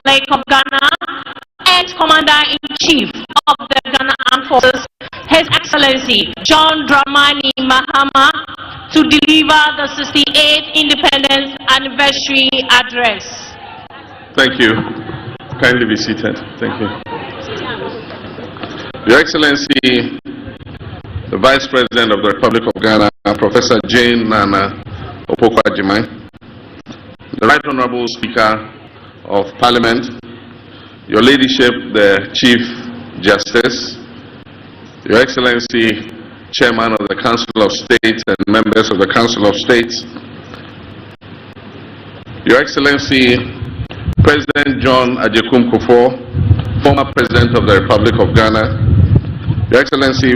Republic of Ghana, ex-Commander-in-Chief of the Ghana Armed Forces, His Excellency John Dramani Mahama, to deliver the 68th Independence Anniversary Address. Thank you. Kindly be seated. Thank you. Your Excellency, the Vice President of the Republic of Ghana, Professor Jane Nana Opoku-Agyeman, the Right Honorable Speaker of Parliament, Your Ladyship, the Chief Justice, Your Excellency, Chairman of the Council of State and members of the Council of State, Your Excellency, President John Agyekum Kufuor, former President of the Republic of Ghana, Your Excellency,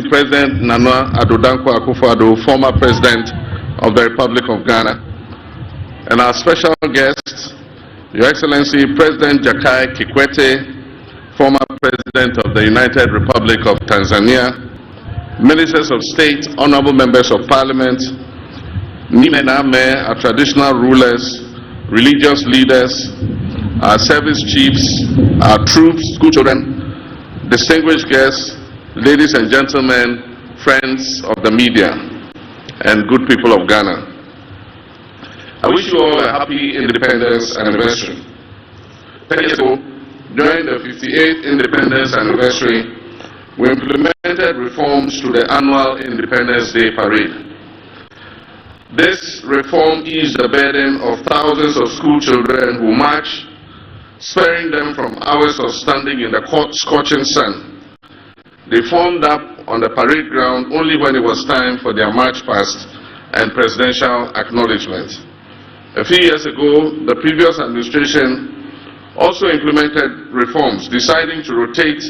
President Nana Addo Dankwa Akufo-Addo, former President of the Republic of Ghana, and our special guest, Your Excellency, President Jakaya Kikwete, former President of the United Republic of Tanzania, Ministers of State, Honorable Members of Parliament, Nimename, our traditional rulers, religious leaders, our service chiefs, our troops, school children, distinguished guests, ladies and gentlemen, friends of the media, and good people of Ghana. I wish you all a happy Independence Anniversary. 10 years ago, during the 58th Independence Anniversary, we implemented reforms to the annual Independence Day Parade. This reform eased the burden of thousands of school children who march, sparing them from hours of standing in the scorching sun. They formed up on the parade ground only when it was time for their march past and presidential acknowledgement. A few years ago, the previous administration also implemented reforms, deciding to rotate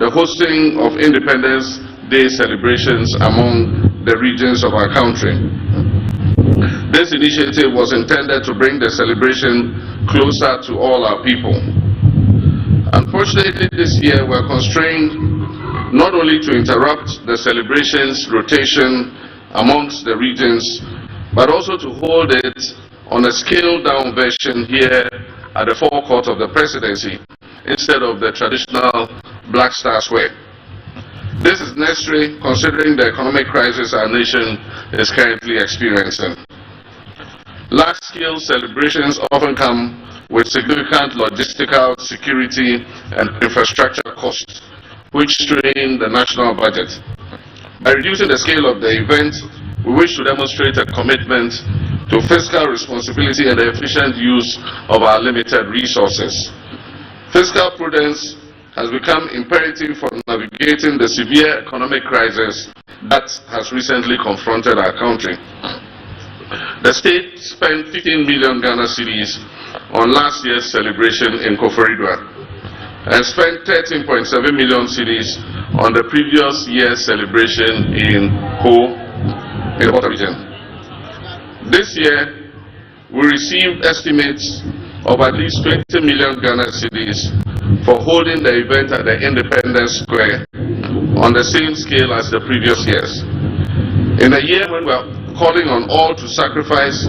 the hosting of Independence Day celebrations among the regions of our country. This initiative was intended to bring the celebration closer to all our people. Unfortunately, this year we are constrained not only to interrupt the celebrations rotation amongst the regions, but also to hold it on a scaled-down version here at the forecourt of the presidency instead of the traditional Black Star Square. This is necessary considering the economic crisis our nation is currently experiencing. Large-scale celebrations often come with significant logistical, security, and infrastructure costs, which strain the national budget. By reducing the scale of the event, we wish to demonstrate a commitment to fiscal responsibility and the efficient use of our limited resources. Fiscal prudence has become imperative for navigating the severe economic crisis that has recently confronted our country. The state spent 15 million Ghana cedis on last year's celebration in Koforidua and spent 13.7 million cedis on the previous year's celebration in Ho, in the Water region. This year, we received estimates of at least 20 million Ghana cedis for holding the event at the Independence Square on the same scale as the previous years. In a year when we are calling on all to sacrifice,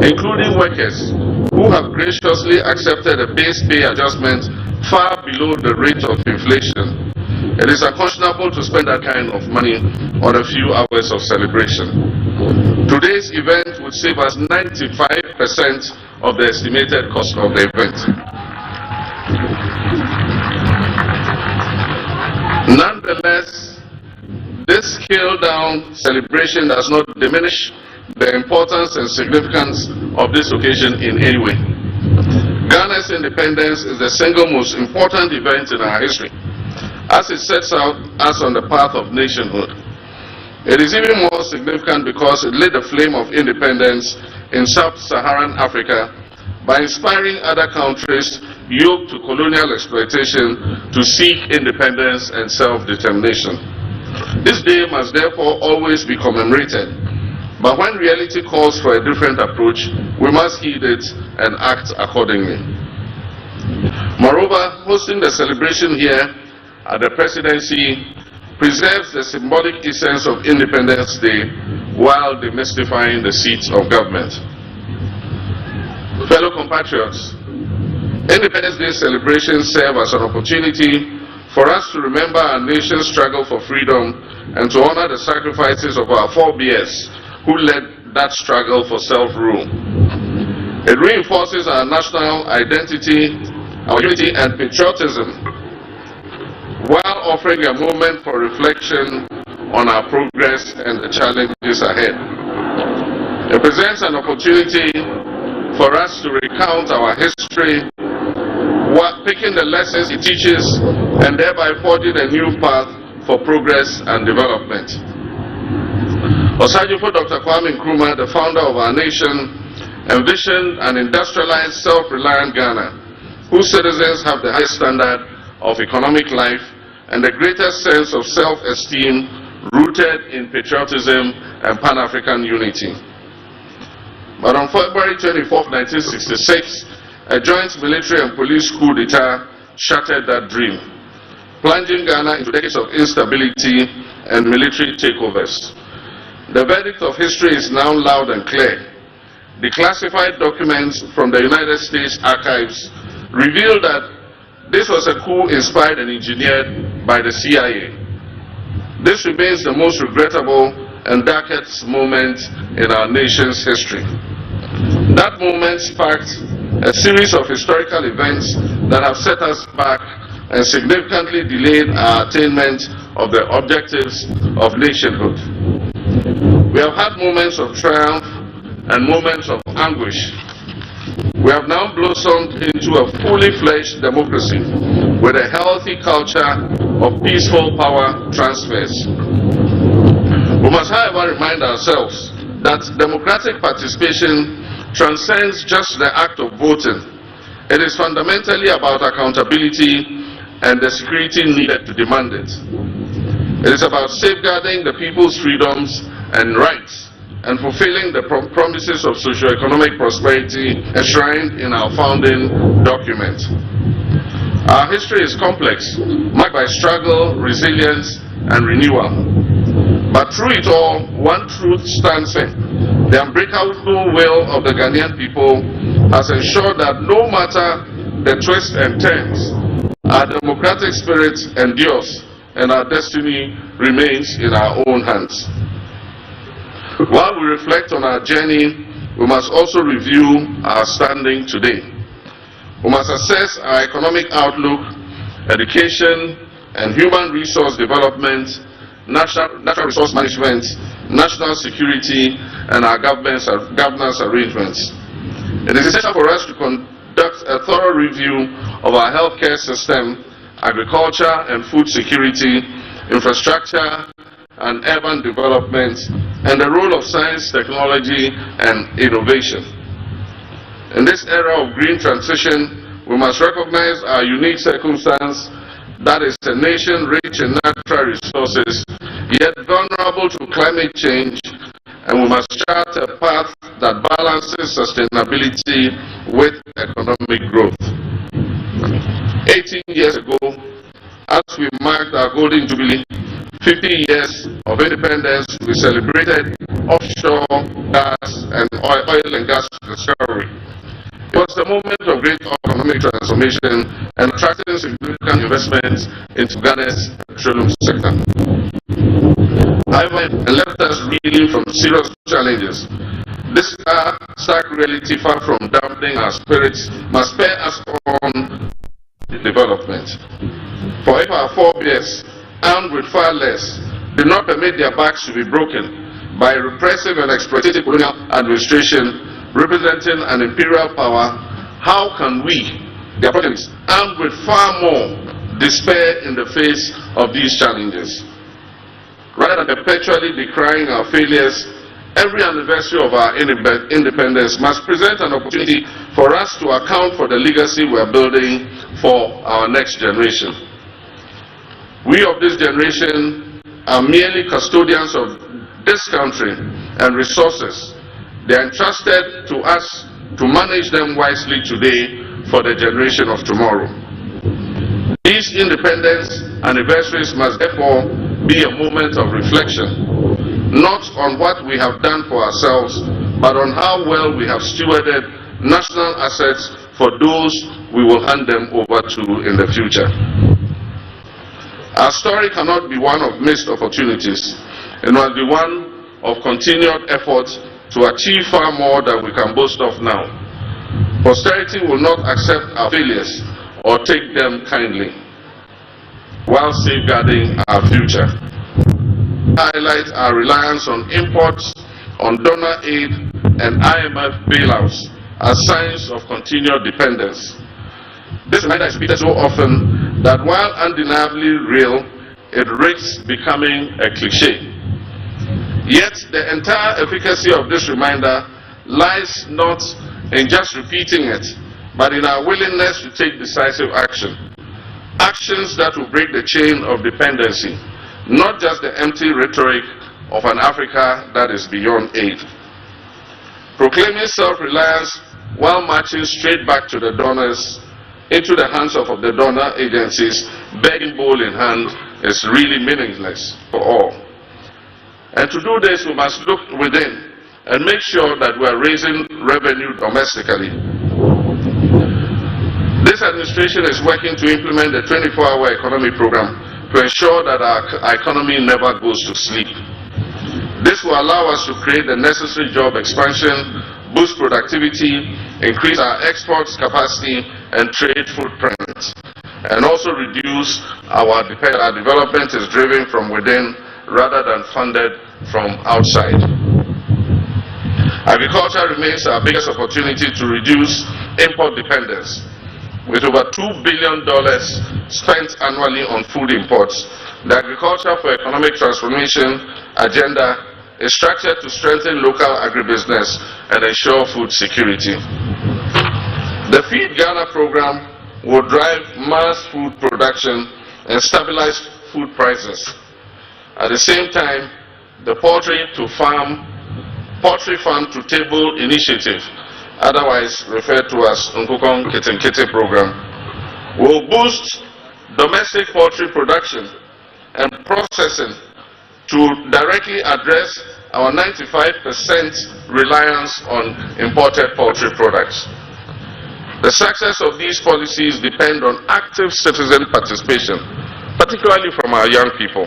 including workers who have graciously accepted a base pay adjustment far below the rate of inflation, it is unconscionable to spend that kind of money on a few hours of celebration. Today's event would save us 95% of the estimated cost of the event. Nonetheless, this scaled-down celebration does not diminish the importance and significance of this occasion in any way. Ghana's independence is the single most important event in our history, as it sets out us on the path of nationhood. It is even more significant because it lit the flame of independence in sub-Saharan Africa by inspiring other countries yoked to colonial exploitation to seek independence and self-determination. This day must therefore always be commemorated, but when reality calls for a different approach, we must heed it and act accordingly. Moreover, hosting the celebration here at the presidency preserves the symbolic essence of Independence Day while demystifying the seats of government. Fellow compatriots, Independence Day celebrations serve as an opportunity for us to remember our nation's struggle for freedom and to honor the sacrifices of our forebears who led that struggle for self-rule. It reinforces our national identity, our unity and patriotism, while offering a moment for reflection on our progress and the challenges ahead. It presents an opportunity for us to recount our history, picking the lessons it teaches, and thereby forging a new path for progress and development. Osajifo Dr. Kwame Nkrumah, the founder of our nation, envisioned an industrialized, self-reliant Ghana, whose citizens have the highest standard of economic life and the greatest sense of self-esteem rooted in patriotism and Pan-African unity. But on February 24, 1966, a joint military and police coup d'etat shattered that dream, plunging Ghana into decades of instability and military takeovers. The verdict of history is now loud and clear. Declassified documents from the United States archives reveal that this was a coup inspired and engineered by the CIA. This remains the most regrettable and darkest moment in our nation's history. That moment sparked a series of historical events that have set us back and significantly delayed our attainment of the objectives of nationhood. We have had moments of triumph and moments of anguish. We have now blossomed into a fully fledged democracy with a healthy culture of peaceful power transfers. We must, however, remind ourselves that democratic participation transcends just the act of voting. It is fundamentally about accountability and the security needed to demand it. It is about safeguarding the people's freedoms and rights and fulfilling the promises of socio-economic prosperity enshrined in our founding document. Our history is complex, marked by struggle, resilience, and renewal. But through it all, one truth stands firm. The unbreakable will of the Ghanaian people has ensured that no matter the twists and turns, our democratic spirit endures and our destiny remains in our own hands. While we reflect on our journey, we must also review our standing today. We must assess our economic outlook, education and human resource development, natural resource management, national security, and our governance arrangements. It is essential for us to conduct a thorough review of our healthcare system, agriculture and food security, infrastructure and urban development, and the role of science, technology, and innovation. In this era of green transition, we must recognize our unique circumstance, that is a nation rich in natural resources, yet vulnerable to climate change, and we must chart a path that balances sustainability with economic growth. 18 years ago, as we marked our Golden Jubilee, 50 years of independence, we celebrated offshore gas and oil and gas discovery. It was a moment of great economic transformation and attracting significant investments into Ghana's petroleum sector. However, it left us reeling from serious challenges. This stark reality, far from dampening our spirits, must spur us on development. For if our forebears, armed with far less, did not permit their backs to be broken by repressive and exploitative colonial administration representing an imperial power, how can we, their progenies, armed with far more, despair in the face of these challenges? Rather than perpetually decrying our failures, every anniversary of our independence must present an opportunity for us to account for the legacy we are building for our next generation. We of this generation are merely custodians of this country and resources. They are entrusted to us to manage them wisely today for the generation of tomorrow. These independence anniversaries must therefore be a moment of reflection, not on what we have done for ourselves, but on how well we have stewarded national assets for those we will hand them over to in the future. Our story cannot be one of missed opportunities. It must be one of continued effort to achieve far more than we can boast of now. Posterity will not accept our failures or take them kindly, while safeguarding our future. Highlight our reliance on imports, on donor aid and IMF bailouts as signs of continued dependence. This reminder is repeated so often that while undeniably real, it risks becoming a cliché. Yet the entire efficacy of this reminder lies not in just repeating it, but in our willingness to take decisive action. Actions that will break the chain of dependency, not just the empty rhetoric of an Africa that is beyond aid. Proclaiming self-reliance while marching straight back to the donors, into the hands of the donor agencies, begging bowl in hand, is really meaningless for all. And to do this, we must look within and make sure that we are raising revenue domestically. This administration is working to implement the 24-hour economy program to ensure that our economy never goes to sleep. This will allow us to create the necessary job expansion, boost productivity, increase our exports capacity and trade footprint, and also reduce our development is driven from within rather than funded from outside. Agriculture remains our biggest opportunity to reduce import dependence. With over $2 billion spent annually on food imports, the Agriculture for Economic Transformation agenda is structured to strengthen local agribusiness and ensure food security. The Feed Ghana program will drive mass food production and stabilize food prices. At the same time, the Poultry Farm to Table initiative, otherwise referred to as Nkukong Kitinkiti program, will boost domestic poultry production and processing to directly address our 95% reliance on imported poultry products. The success of these policies depend on active citizen participation, particularly from our young people.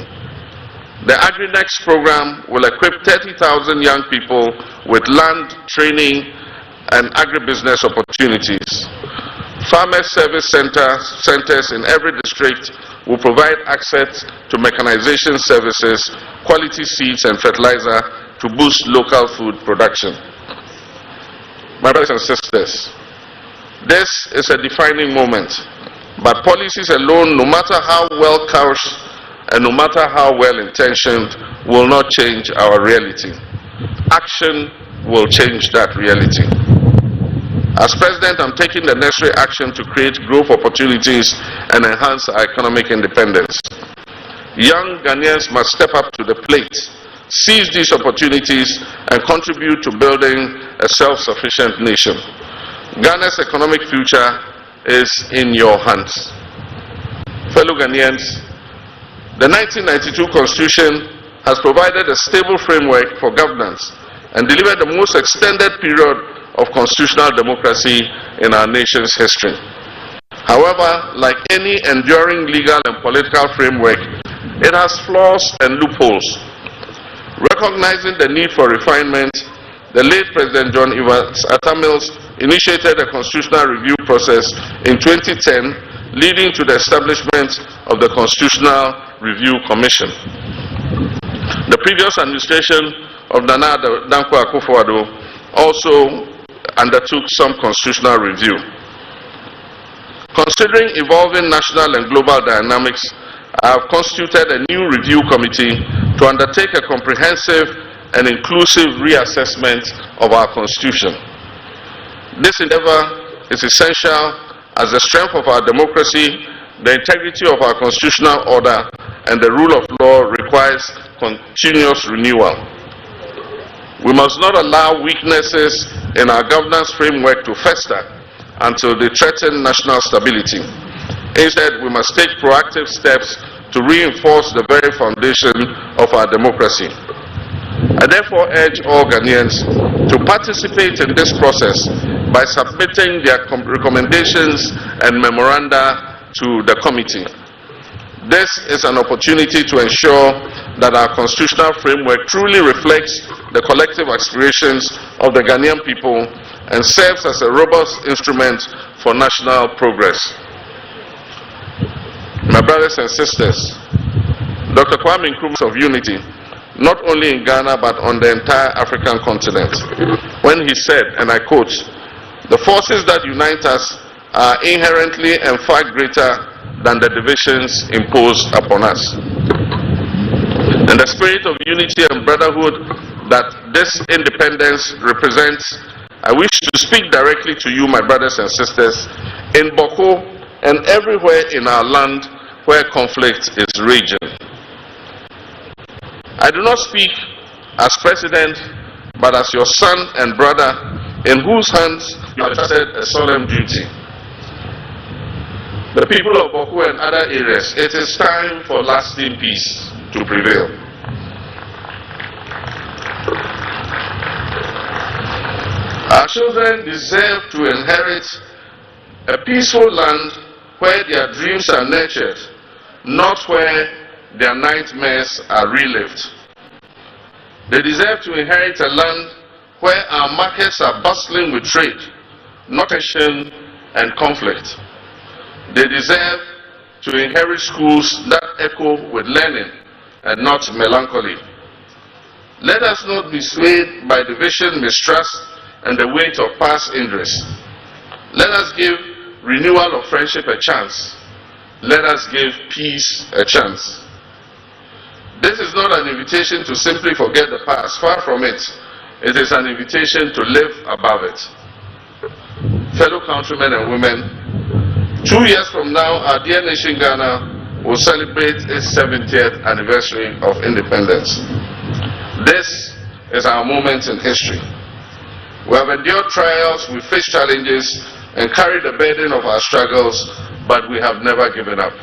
The AgriNext program will equip 30,000 young people with land, training, and agribusiness opportunities. Farmer service centers in every district will provide access to mechanization services, quality seeds and fertilizer to boost local food production. My brothers and sisters, this is a defining moment, but policies alone, no matter how well couched and no matter how well intentioned, will not change our reality. Action will change that reality. As President, I'm taking the necessary action to create growth opportunities and enhance our economic independence. Young Ghanaians must step up to the plate, seize these opportunities, and contribute to building a self-sufficient nation. Ghana's economic future is in your hands. Fellow Ghanaians, the 1992 Constitution has provided a stable framework for governance and delivered the most extended period of constitutional democracy in our nation's history. However, like any enduring legal and political framework, it has flaws and loopholes. Recognizing the need for refinement, the late President John Evans Atta Mills initiated a constitutional review process in 2010, leading to the establishment of the Constitutional Review Commission. The previous administration of Nana Dankwa Akufo-Addo also undertook some constitutional review. Considering evolving national and global dynamics, I have constituted a new review committee to undertake a comprehensive and inclusive reassessment of our Constitution. This endeavor is essential as the strength of our democracy, the integrity of our constitutional order, and the rule of law requires continuous renewal. We must not allow weaknesses in our governance framework to fester until they threaten national stability. Instead, we must take proactive steps to reinforce the very foundation of our democracy. I therefore urge all Ghanaians to participate in this process by submitting their recommendations and memoranda to the committee. This is an opportunity to ensure that our constitutional framework truly reflects the collective aspirations of the Ghanaian people and serves as a robust instrument for national progress. My brothers and sisters, Dr. Kwame Nkrumah's of unity, not only in Ghana but on the entire African continent, when he said, and I quote, "The forces that unite us are inherently and far greater than the divisions imposed upon us." In the spirit of unity and brotherhood that this independence represents, I wish to speak directly to you, my brothers and sisters, in Boko and everywhere in our land where conflict is raging. I do not speak as president, but as your son and brother, in whose hands you have trusted a solemn duty. The people of Boko and other areas, it is time for lasting peace to prevail. Our children deserve to inherit a peaceful land where their dreams are nurtured, not where their nightmares are relived. They deserve to inherit a land where our markets are bustling with trade, not tension and conflict. They deserve to inherit schools that echo with learning and not melancholy. Let us not be swayed by division, mistrust, and the weight of past injuries. Let us give renewal of friendship a chance. Let us give peace a chance. This is not an invitation to simply forget the past. Far from it. It is an invitation to live above it. Fellow countrymen and women, 2 years from now, our dear nation Ghana will celebrate its 70th anniversary of independence. This is our moment in history. We have endured trials, we faced challenges, and carried the burden of our struggles, but we have never given up.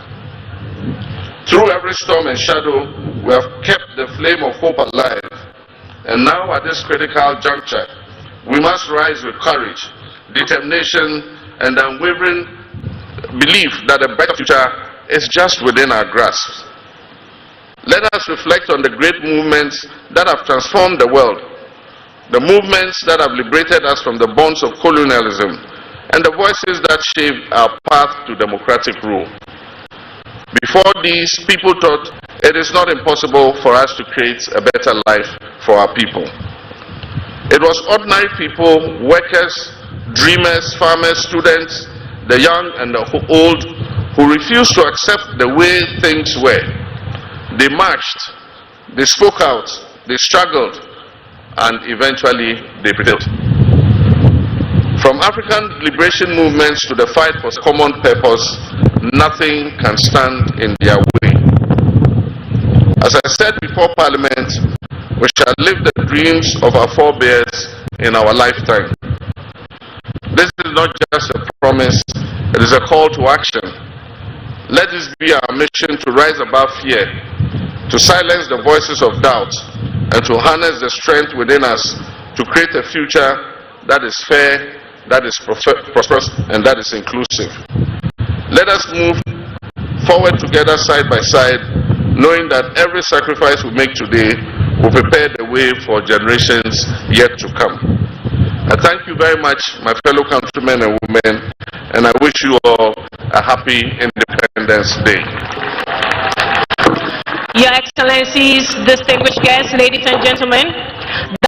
Through every storm and shadow, we have kept the flame of hope alive. And now at this critical juncture, we must rise with courage, determination, and unwavering belief that a better future is just within our grasp. Let us reflect on the great movements that have transformed the world, the movements that have liberated us from the bonds of colonialism, and the voices that shaped our path to democratic rule. Before these, people thought it is not impossible for us to create a better life for our people. It was ordinary people, workers, dreamers, farmers, students, the young and the old, who refused to accept the way things were. They marched, they spoke out, they struggled, and eventually they prevailed. From African liberation movements to the fight for common purpose, nothing can stand in their way. As I said before Parliament, we shall live the dreams of our forebears in our lifetime. This is not just a promise, it is a call to action. Let this be our mission to rise above fear, to silence the voices of doubt, and to harness the strength within us to create a future that is fair, that is prosperous, and that is inclusive. Let us move forward together side by side, knowing that every sacrifice we make today will prepare the way for generations yet to come. I thank you very much, my fellow countrymen and women, and I wish you all a happy Independence Day. Your Excellencies, distinguished guests, ladies and gentlemen,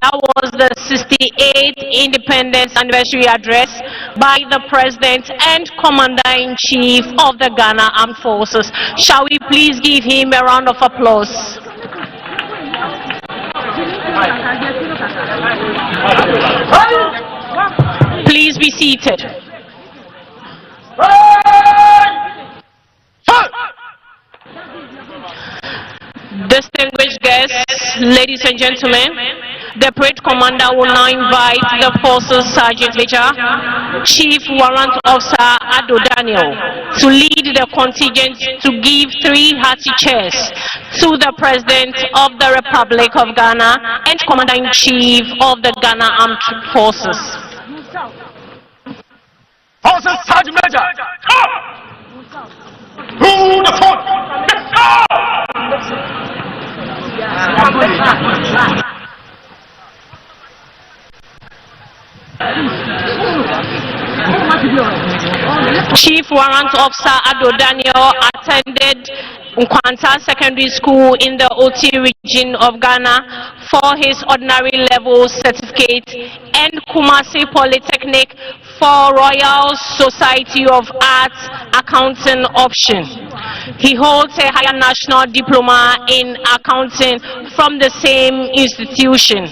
that was the 68th Independence Anniversary Address by the President and Commander-in-Chief of the Ghana Armed Forces. Shall we please give him a round of applause? Please be seated. Distinguished guests, ladies and gentlemen, the parade commander will now invite the Forces Sergeant Major, Chief Warrant Officer Ado Daniel, to lead the contingent to give 3 hearty cheers to the President of the Republic of Ghana and Commander-in-Chief of the Ghana Armed Forces. Forces Sergeant Major. Come! To the front! Chief Warrant Officer Ado Daniel attended Nkwanta Secondary School in the Oti region of Ghana for his ordinary level certificate and Kumasi Polytechnic for Royal Society of Arts accounting option. He holds a higher national diploma in accounting from the same institution.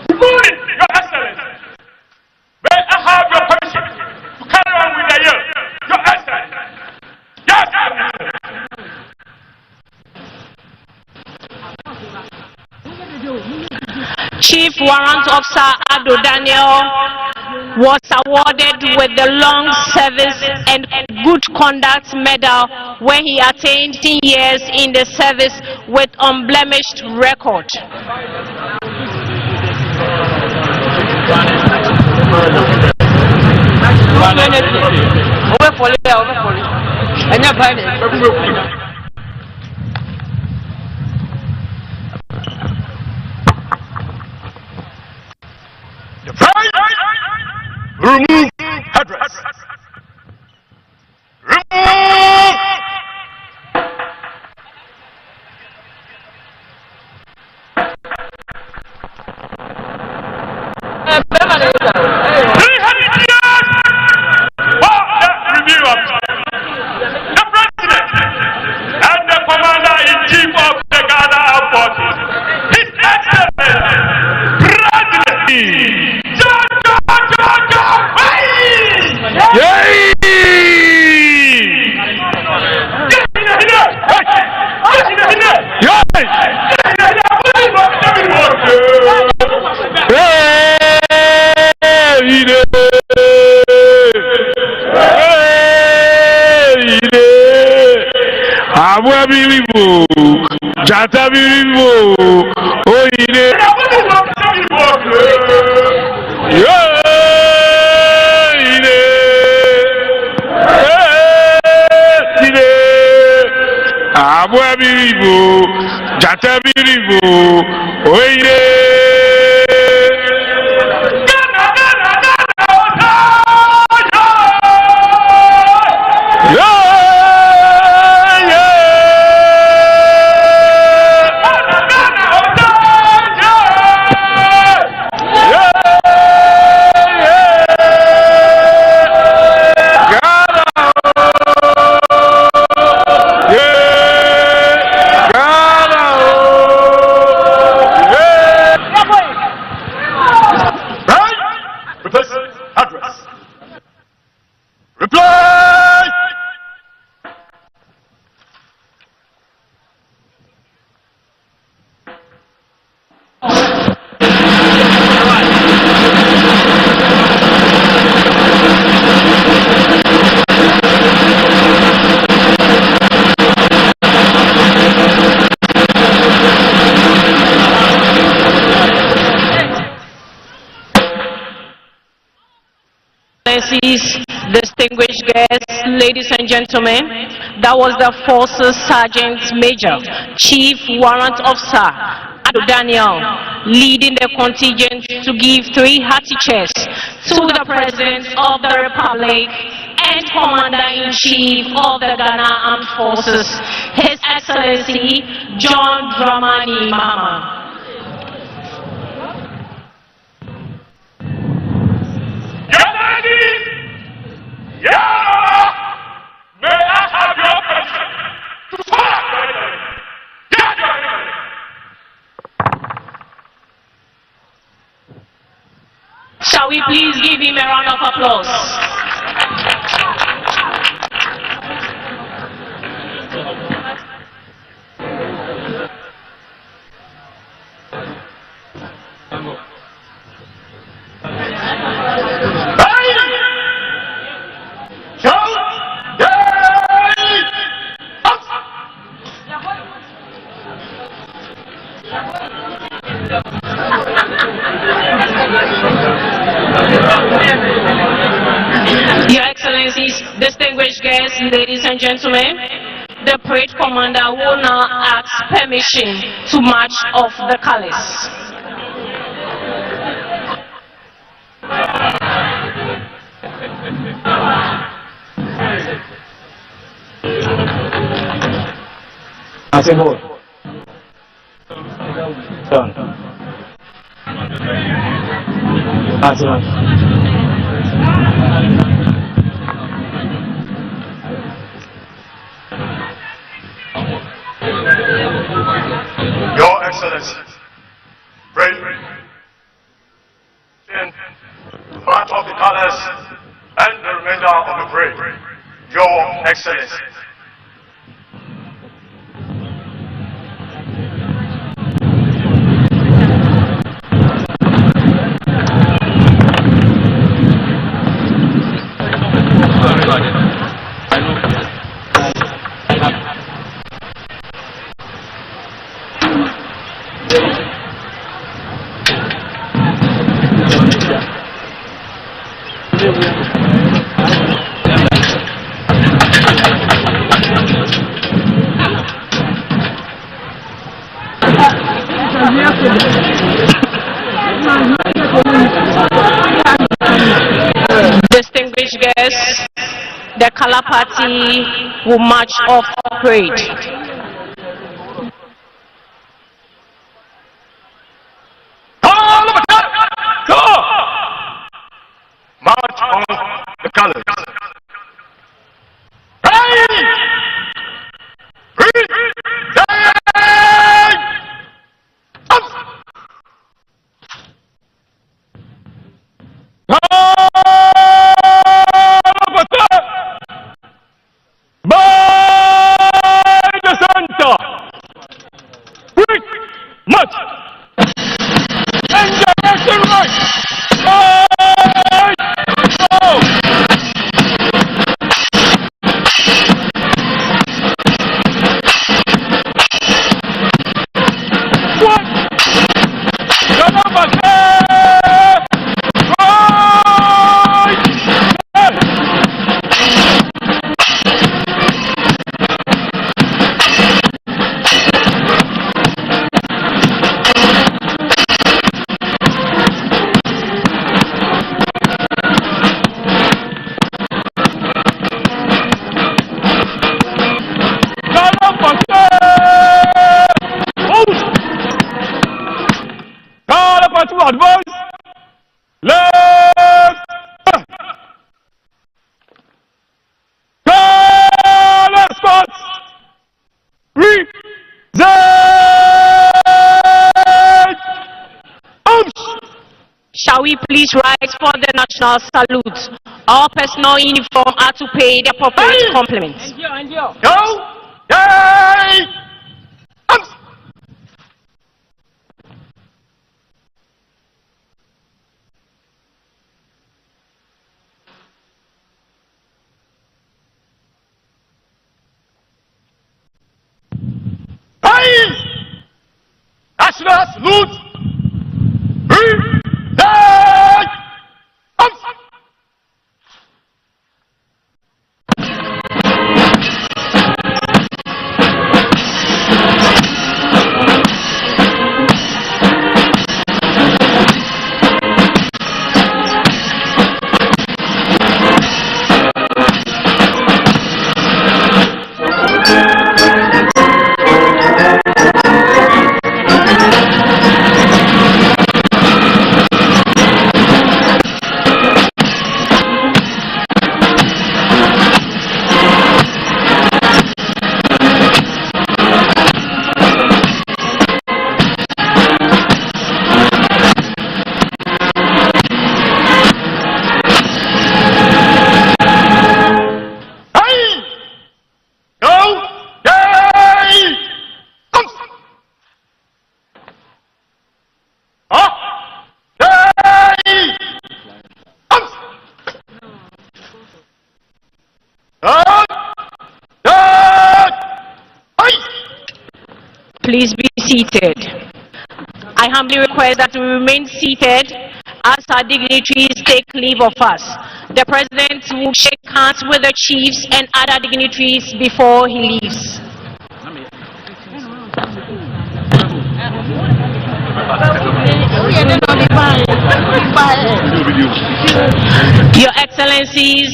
Good morning, Your Excellency. May I have your permission to carry on with the year? Your Excellency. Yes, Your Excellency. Chief Warrant Officer Ado Daniel was awarded with the Long Service and Good Conduct Medal when he attained 10 years in the service with unblemished record. Remove headdress. Remove. The President and the Commander-in-Chief of the Ghana Armed Forces, His Excellency, President Jata biribo, oh ine. Abwa biribo, jata biribo, oh ine. Distinguished guests, ladies and gentlemen, that was the Forces Sergeant Major, Chief Warrant Officer Ado Daniel, leading the contingent to give 3 hearty cheers to the President of the Republic and Commander-in-Chief of the Ghana Armed Forces, His Excellency John Dramani Mahama. May I have your permission to fire? Shall we please give him a round of applause? Your Excellencies, distinguished guests, ladies and gentlemen, the parade commander will now ask permission to march off the colors. Your Excellency, pray in front of the colors and the remainder of the parade. Your Excellency. Distinguished guests, the color party will march off parade. March on the colors. Advance, left, color spots, reset, Shall we please rise for the national salute? All personnel in uniform are to pay the appropriate compliments. go, yay, national salute. Please be seated. I humbly request that we remain seated as our dignitaries take leave of us. The President will shake hands with the chiefs and other dignitaries before he leaves. Your Excellencies,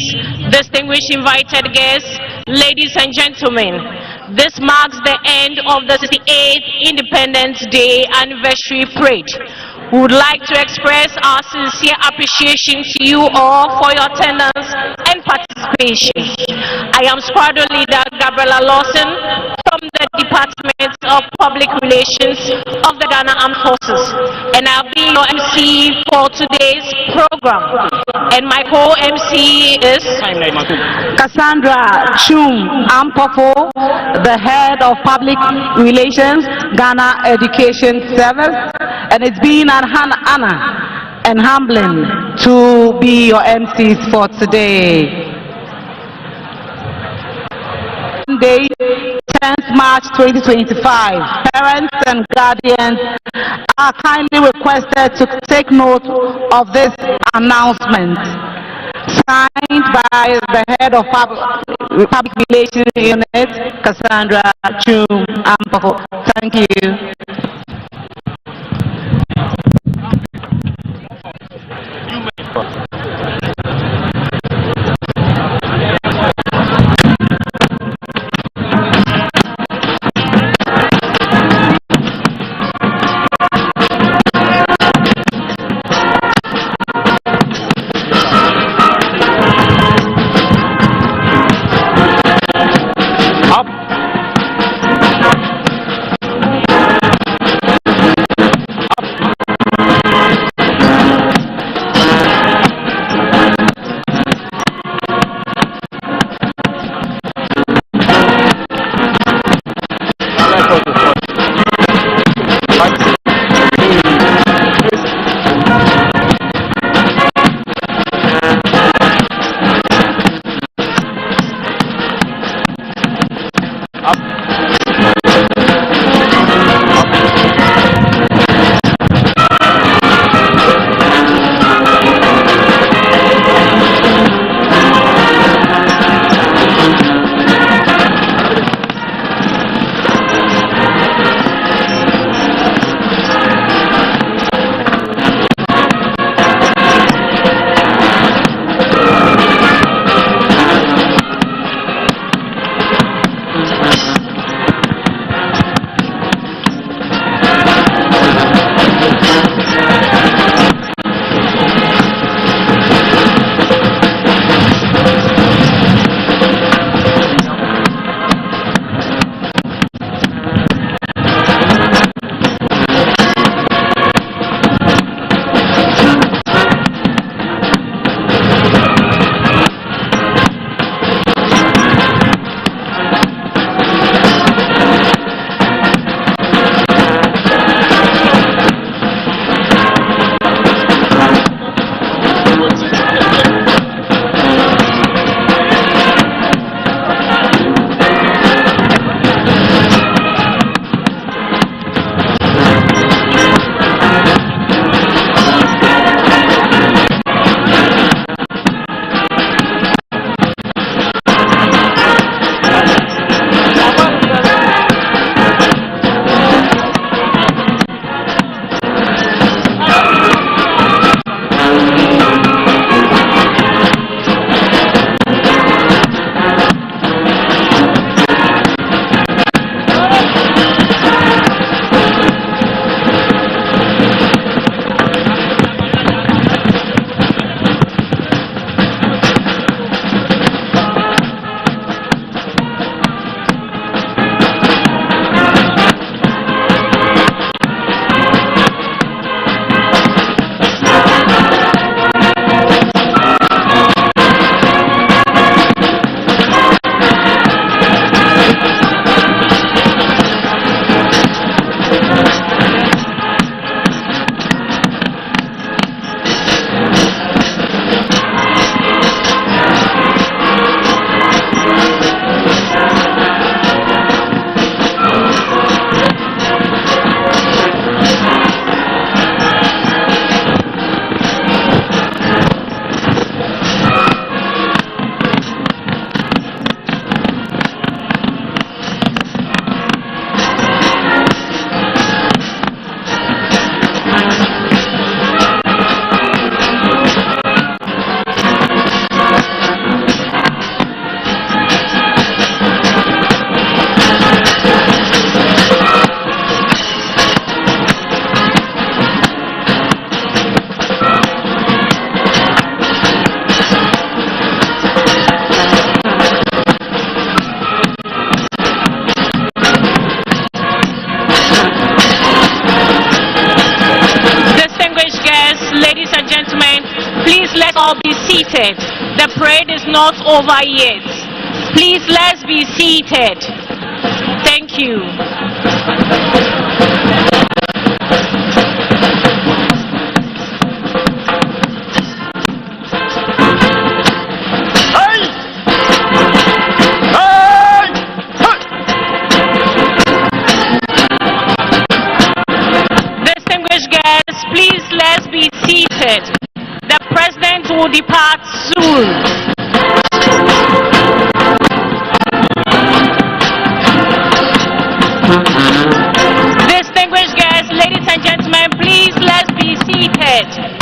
distinguished invited guests, ladies and gentlemen, this marks the end of the 68th Independence Day anniversary parade. We would like to express our sincere appreciation to you all for your attendance and participation. I am Squad Leader Gabriela Lawson from the Department of Public Relations of the Ghana Armed Forces, and I'll be your MC for today's program. And my co-MC is Cassandra Chum Ampofo, the head of Public Relations, Ghana Education Service, and it's been an honor and humbling to be your MCs for today. Monday, 10th March 2025, parents and guardians are kindly requested to take note of this announcement. Signed by the head of Public Relations Unit, Cassandra Chum Ampofo. Thank you. seated. The parade is not over yet. Please, let's be seated. Thank you. Distinguished guests, please, let's be seated. The president will depart soon. Distinguished guests, ladies and gentlemen, please, let's be seated.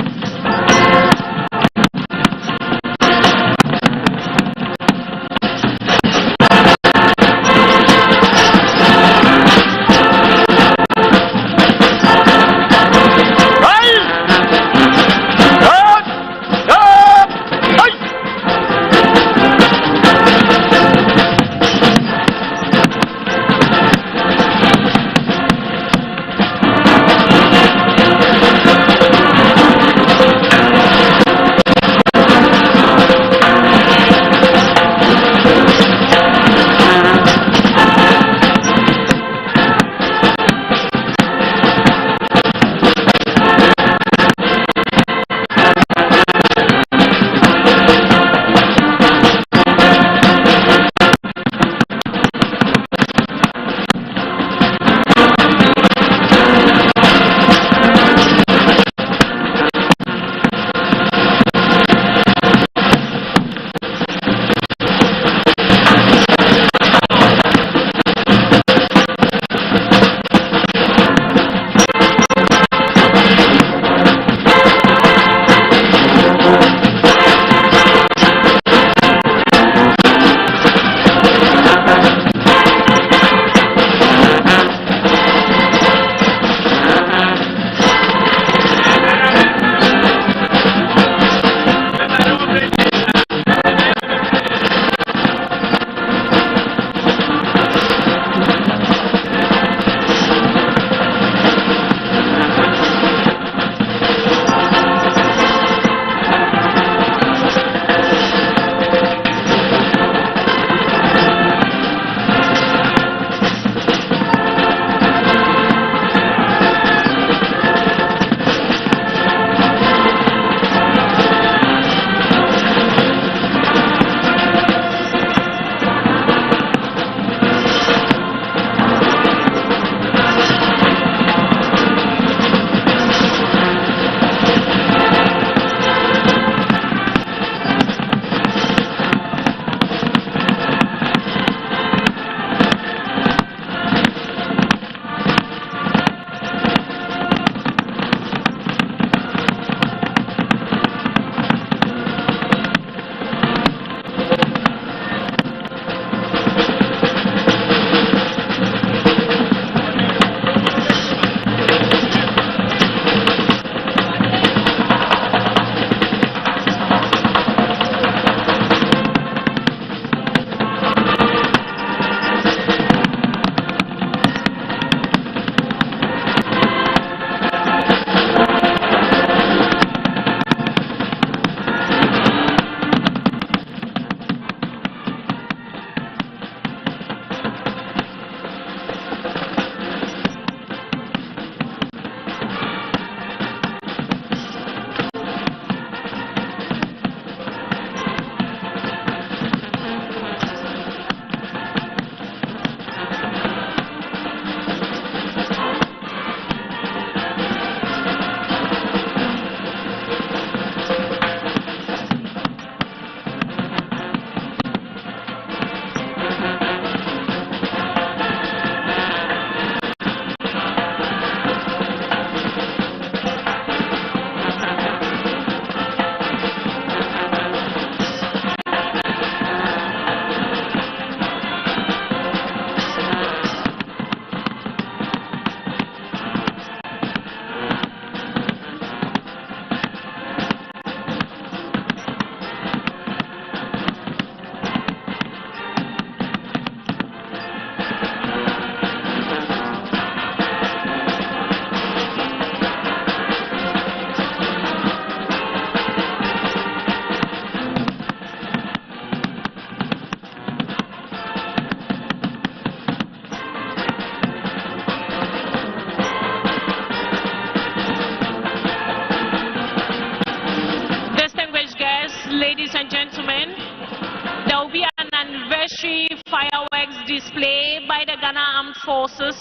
forces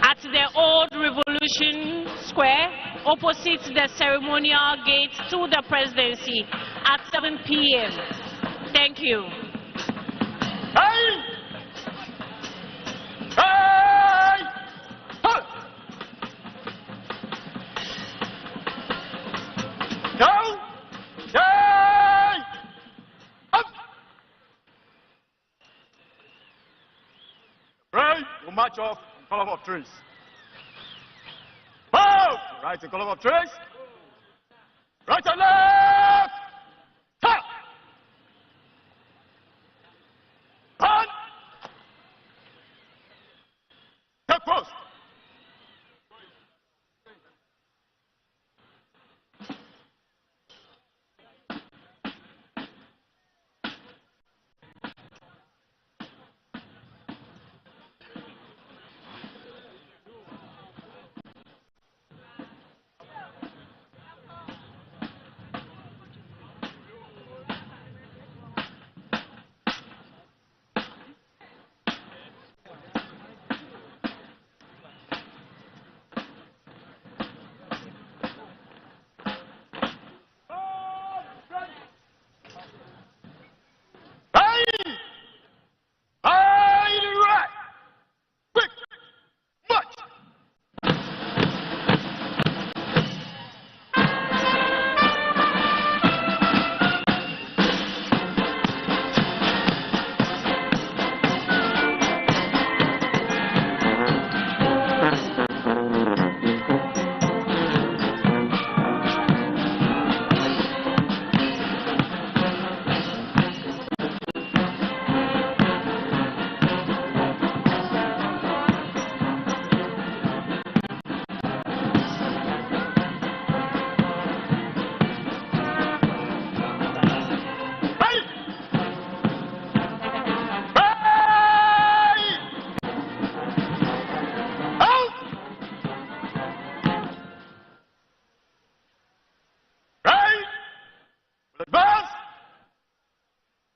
at the old Revolution Square, opposite the ceremonial gate to the presidency at 7 p.m. Thank you. Hey! Hey! Huh! Down! Hey! Up! Right, we'll march off in column of trees. Move! Right in column of trees. Right and left! Ha! On! Step post! Advance!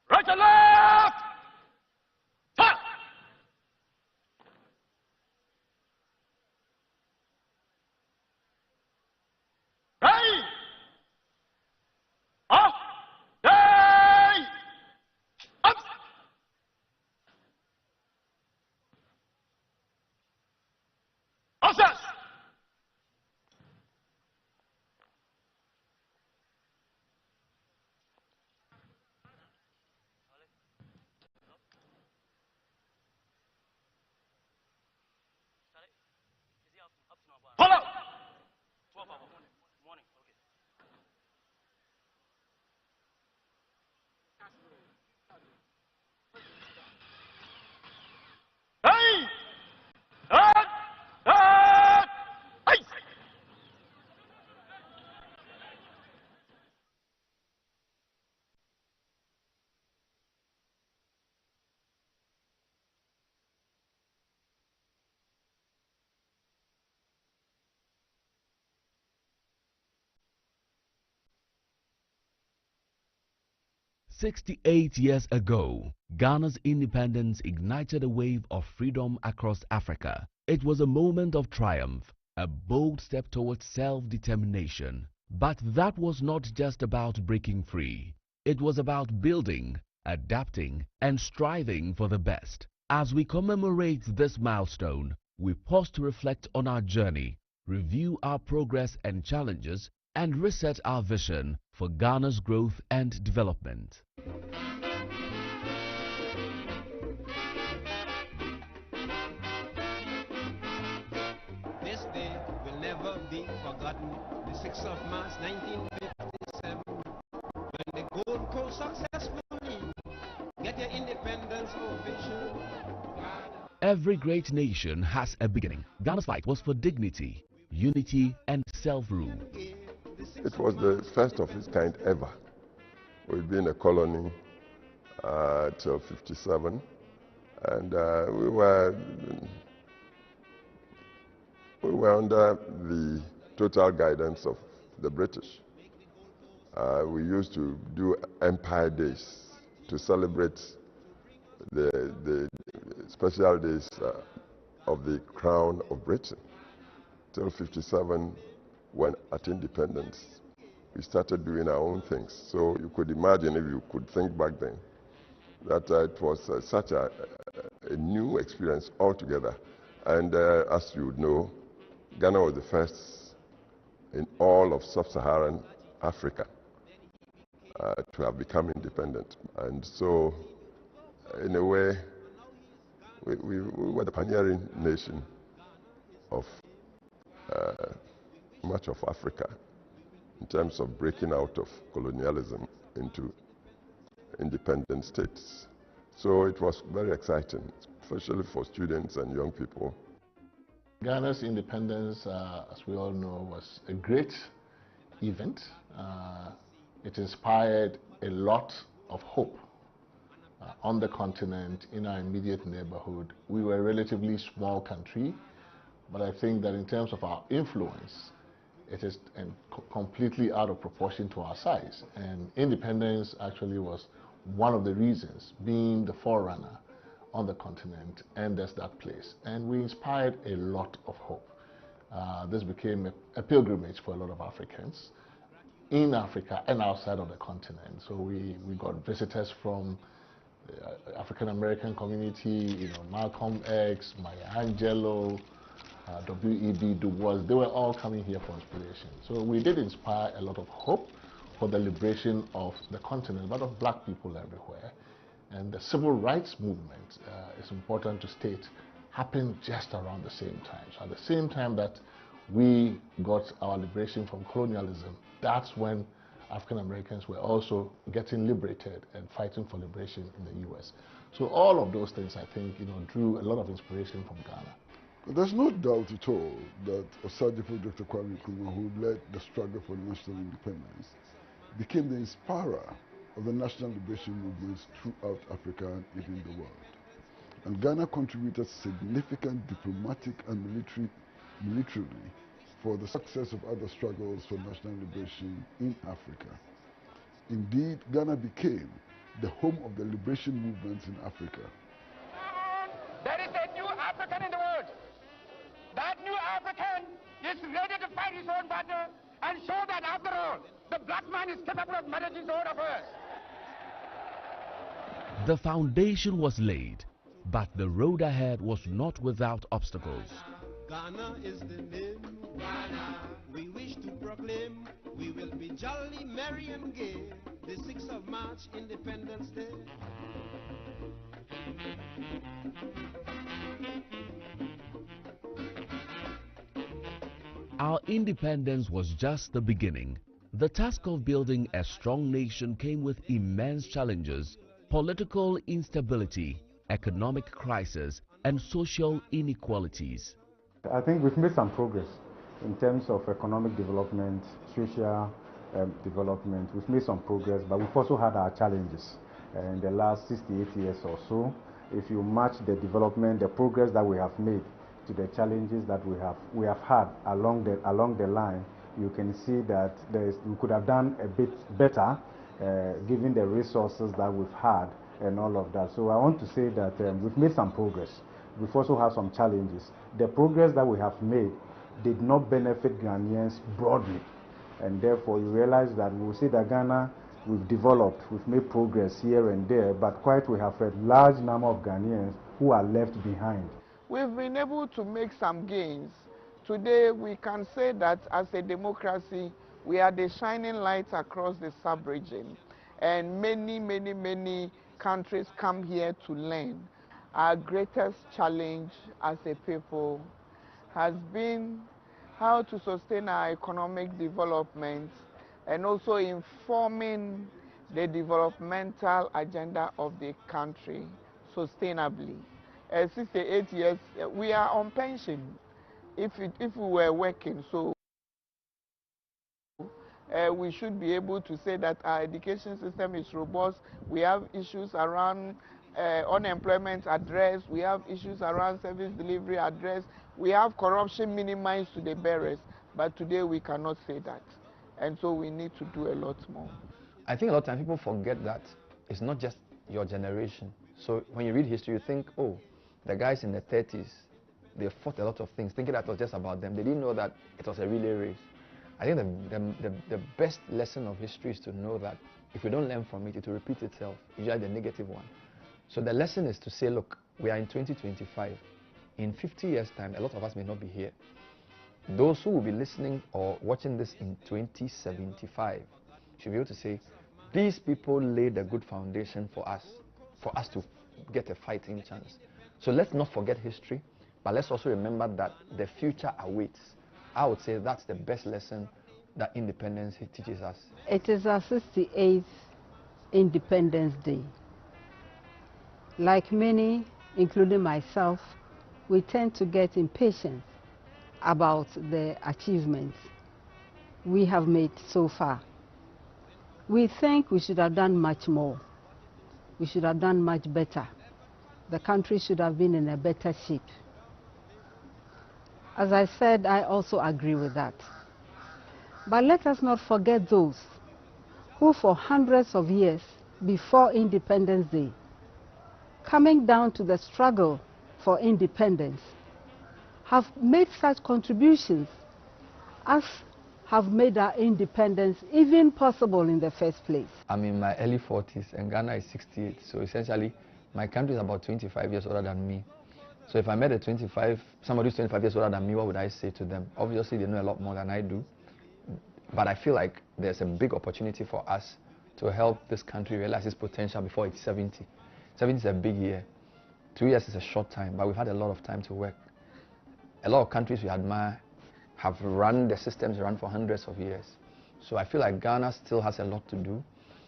Right and left! Ha! Right! Off! Day! Up! Process! Follow! Hey! Hey! 68 years ago, Ghana's independence ignited a wave of freedom across Africa. It was a moment of triumph, a bold step towards self-determination. But that was not just about breaking free. It was about building, adapting, and striving for the best. As we commemorate this milestone, we pause to reflect on our journey, review our progress and challenges, and reset our vision for Ghana's growth and development. This day will never be forgotten. The 6th of March 1957, when the Gold Coast successfully get their independence ovation. Every great nation has a beginning. Ghana's fight was for dignity, unity, and self-rule. It was the first of its kind ever. We've been a colony till 57, and we were under the total guidance of the British. We used to do Empire Days to celebrate the special days of the Crown of Britain. Till 57, when at independence, we started doing our own things. So you could imagine, if you could think back then, that it was such a new experience altogether. And as you know, Ghana was the first in all of sub-Saharan Africa to have become independent. And so, in a way, we were the pioneering nation of much of Africa in terms of breaking out of colonialism into independent states. So it was very exciting, especially for students and young people. Ghana's independence, as we all know, was a great event. It inspired a lot of hope on the continent, in our immediate neighborhood. We were a relatively small country, but I think that in terms of our influence, it is completely out of proportion to our size. And independence actually was one of the reasons, being the forerunner on the continent, and there's that place. And we inspired a lot of hope. This became a pilgrimage for a lot of Africans in Africa and outside of the continent. So we got visitors from the African American community, Malcolm X, Maya Angelou, W.E.B. Du Bois. They were all coming here for inspiration. So we did inspire a lot of hope for the liberation of the continent, but of black people everywhere. And the civil rights movement, it's important to state, happened just around the same time. So at the same time that we got our liberation from colonialism, that's when African Americans were also getting liberated and fighting for liberation in the US. So all of those things, I think, drew a lot of inspiration from Ghana. There's no doubt at all that Osagyefo Dr. Kwame Nkrumah, who led the struggle for national independence, became the inspirer of the national liberation movements throughout Africa and even the world. And Ghana contributed significant diplomatic and militarily for the success of other struggles for national liberation in Africa. Indeed, Ghana became the home of the liberation movements in Africa. There is a new African in the world. That new African is ready to fight his own battle and show that, after all, the black man is capable of managing his own affairs. The foundation was laid, but the road ahead was not without obstacles. Ghana is the name, Ghana. We wish to proclaim, we will be jolly, merry and gay, the 6th of March, Independence Day. Our independence was just the beginning. The task of building a strong nation came with immense challenges: political instability, economic crisis, and social inequalities. I think we've made some progress in terms of economic development, social development. We've made some progress, but we've also had our challenges in the last 68 years or so. If you match the development, the progress that we have made to the challenges that we have had along the line, you can see that we could have done a bit better given the resources that we've had and all of that. So I want to say that we've made some progress. We've also had some challenges. The progress that we have made did not benefit Ghanaians broadly, and therefore you realize that we will say that Ghana, we've developed, we've made progress here and there, but quite we have a large number of Ghanaians who are left behind. We've been able to make some gains. Today we can say that as a democracy, we are the shining light across the sub-region, and many countries come here to learn. Our greatest challenge as a people has been how to sustain our economic development and also informing the developmental agenda of the country sustainably. 68 years, we are on pension if we were working, so we should be able to say that our education system is robust. We have issues around unemployment addressed, we have issues around service delivery addressed, we have corruption minimized to the barest, but today we cannot say that, and so we need to do a lot more. I think a lot of times people forget that it's not just your generation. So when you read history, you think, oh, The guys in the 30s, they fought a lot of things, thinking that it was just about them. They didn't know that it was a relay race. I think the best lesson of history is to know that if we don't learn from it, it will repeat itself, usually the negative one. So the lesson is to say, look, we are in 2025. In 50 years' time, a lot of us may not be here. Those who will be listening or watching this in 2075 should be able to say, these people laid a good foundation for us to get a fighting chance. So let's not forget history, but let's also remember that the future awaits. I would say that's the best lesson that independence teaches us. It is our 68th Independence Day. Like many, including myself, we tend to get impatient about the achievements we have made so far. We think we should have done much more. We should have done much better. The country should have been in a better shape. As I said, I also agree with that. But let us not forget those who for hundreds of years before Independence Day, coming down to the struggle for independence, have made such contributions as have made our independence even possible in the first place. I'm in my early 40s and Ghana is 68, so essentially my country is about 25 years older than me. So if I met somebody who's 25 years older than me, what would I say to them? Obviously they know a lot more than I do, but I feel like there's a big opportunity for us to help this country realize its potential before it's 70. 70 is a big year. 2 years is a short time, but we've had a lot of time to work. A lot of countries we admire have run the systems run for hundreds of years. So I feel like Ghana still has a lot to do,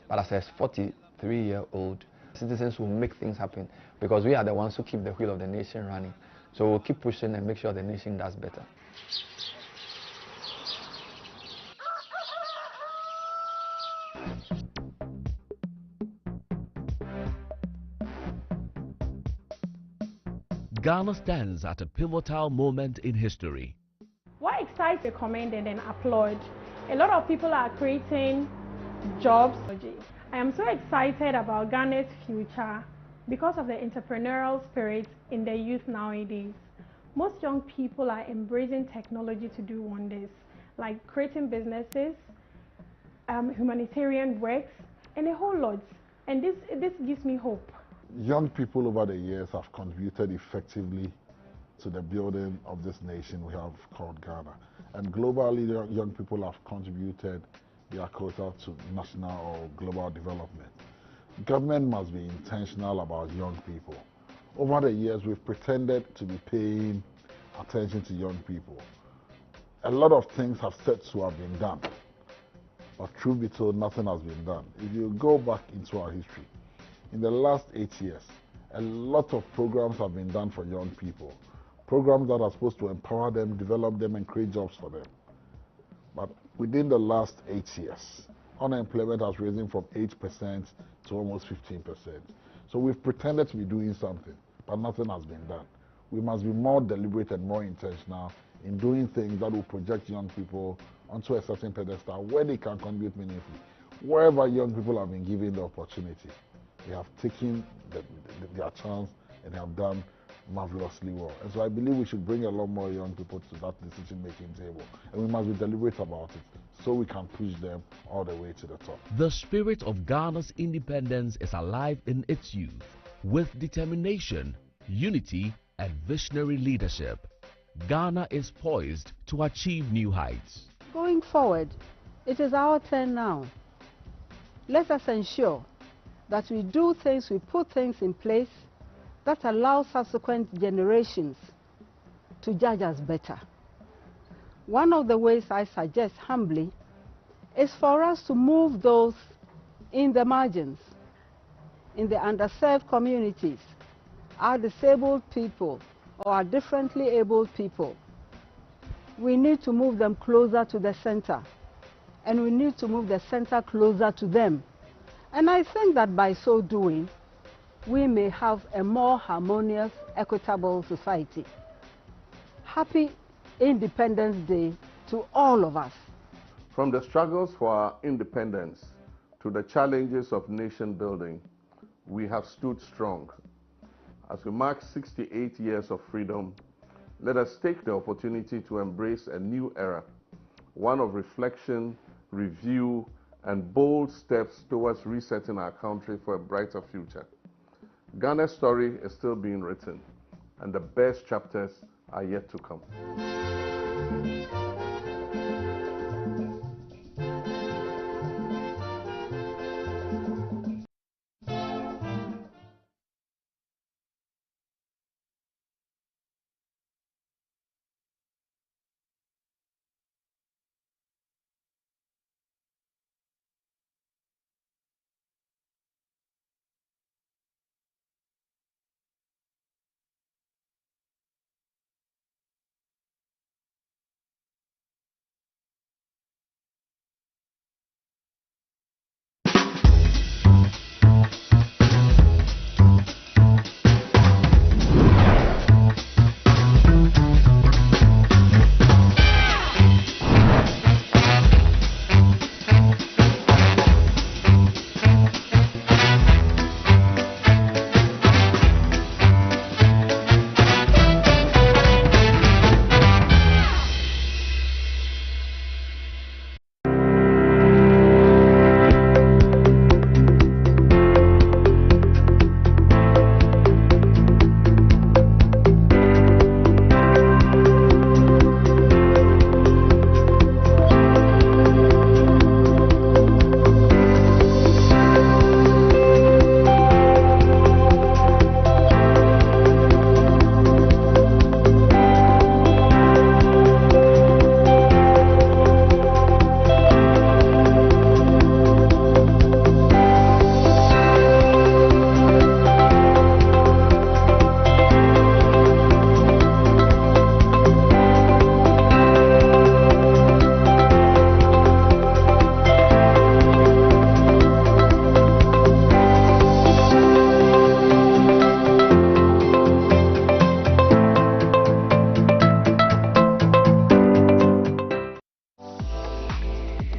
but as a 43-year-old, citizens will make things happen because we are the ones who keep the wheel of the nation running. So we'll keep pushing and make sure the nation does better. Ghana stands at a pivotal moment in history. What excites, recommended and applaud. A lot of people are creating jobs. I am so excited about Ghana's future because of the entrepreneurial spirit in the youth nowadays. Most young people are embracing technology to do wonders, like creating businesses, humanitarian works, and a whole lot. And this gives me hope. Young people over the years have contributed effectively to the building of this nation we have called Ghana. And globally, young people have contributed their quota to national or global development. Government must be intentional about young people. Over the years, we've pretended to be paying attention to young people. A lot of things have said to have been done, but truth be told, nothing has been done. If you go back into our history, in the last 8 years, a lot of programs have been done for young people. Programs that are supposed to empower them, develop them, and create jobs for them. But within the last 8 years, unemployment has risen from 8% to almost 15%. So we've pretended to be doing something, but nothing has been done. We must be more deliberate and more intentional in doing things that will project young people onto a certain pedestal where they can contribute meaningfully. Wherever young people have been given the opportunity, they have taken their chance and have done marvelously well. And so I believe we should bring a lot more young people to that decision-making table. And we must be deliberate about it so we can push them all the way to the top. The spirit of Ghana's independence is alive in its youth. With determination, unity, and visionary leadership, Ghana is poised to achieve new heights. Going forward, it is our turn now. Let us ensure that we do things, we put things in place that allow subsequent generations to judge us better. One of the ways I suggest humbly is for us to move those in the margins, in the underserved communities, our disabled people or our differently abled people. We need to move them closer to the center, and we need to move the center closer to them. And I think that by so doing, we may have a more harmonious, equitable society. Happy Independence Day to all of us. From the struggles for our independence to the challenges of nation building, we have stood strong. As we mark 68 years of freedom, let us take the opportunity to embrace a new era, one of reflection, review, and bold steps towards resetting our country for a brighter future. Ghana's story is still being written, and the best chapters are yet to come.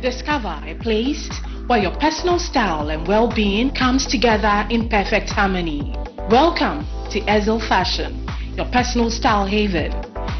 Discover a place where your personal style and well-being comes together in perfect harmony. Welcome to Ezel Fashion, your personal style haven.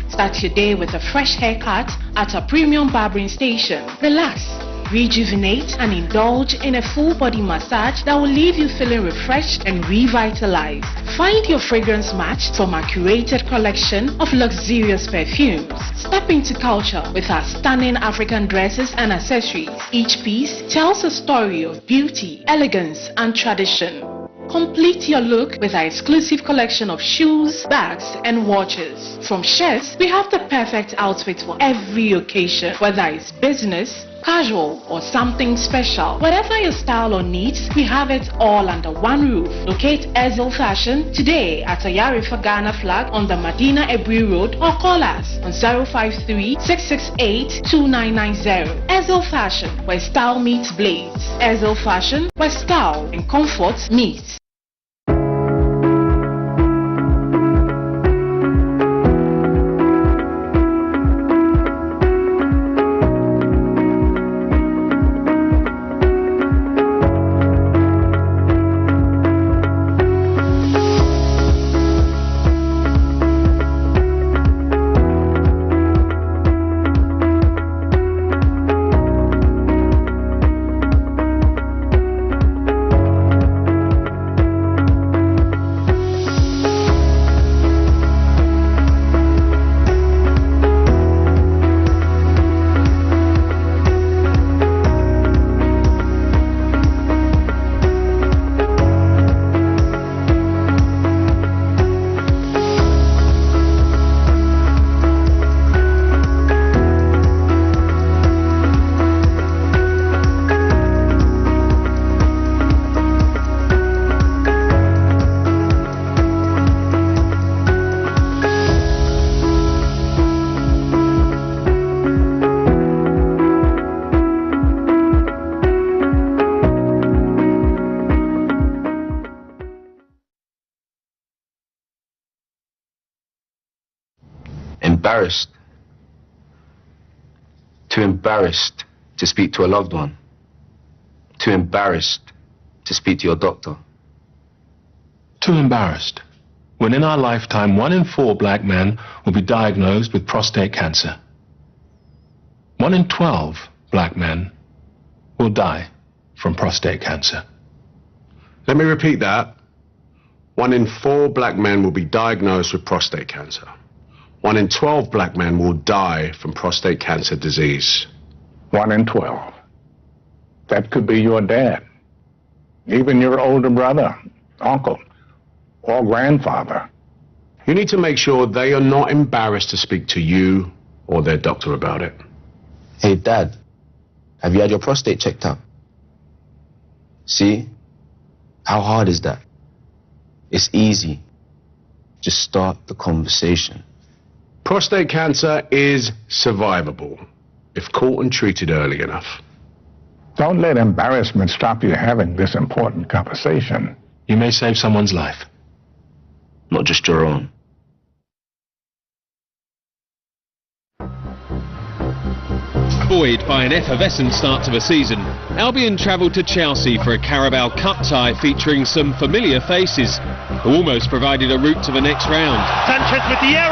Start your day with a fresh haircut at a premium barbering station. Relax, rejuvenate, and indulge in a full body massage that will leave you feeling refreshed and revitalized. Find your fragrance match from our curated collection of luxurious perfumes. Step into culture with our stunning African dresses and accessories. Each piece tells a story of beauty, elegance, and tradition. Complete your look with our exclusive collection of shoes, bags, and watches. From chefs, we have the perfect outfit for every occasion, whether it's business, casual, or something special. Whatever your style or needs, we have it all under one roof. Locate Ezel Fashion today at Ayarifa Ghana flag on the Medina Ebri Road or call us on 053-668-2990. Ezel Fashion, where style meets blades. Ezel Fashion, where style and comfort meet. Embarrassed. Too embarrassed to speak to a loved one. Too embarrassed to speak to your doctor. Too embarrassed when in our lifetime 1 in 4 black men will be diagnosed with prostate cancer. 1 in 12 black men will die from prostate cancer. Let me repeat that. 1 in 4 black men will be diagnosed with prostate cancer. 1 in 12 black men will die from prostate cancer disease. 1 in 12. That could be your dad, even your older brother, uncle, or grandfather. You need to make sure they are not embarrassed to speak to you or their doctor about it. Hey, Dad, have you had your prostate checked out? See? How hard is that? It's easy. Just start the conversation. Prostate cancer is survivable if caught and treated early enough. Don't let embarrassment stop you having this important conversation. You may save someone's life. Not just your own. Buoyed by an effervescent start to the season, Albion travelled to Chelsea for a Carabao Cup tie featuring some familiar faces, who almost provided a route to the next round. Sanchez with the error.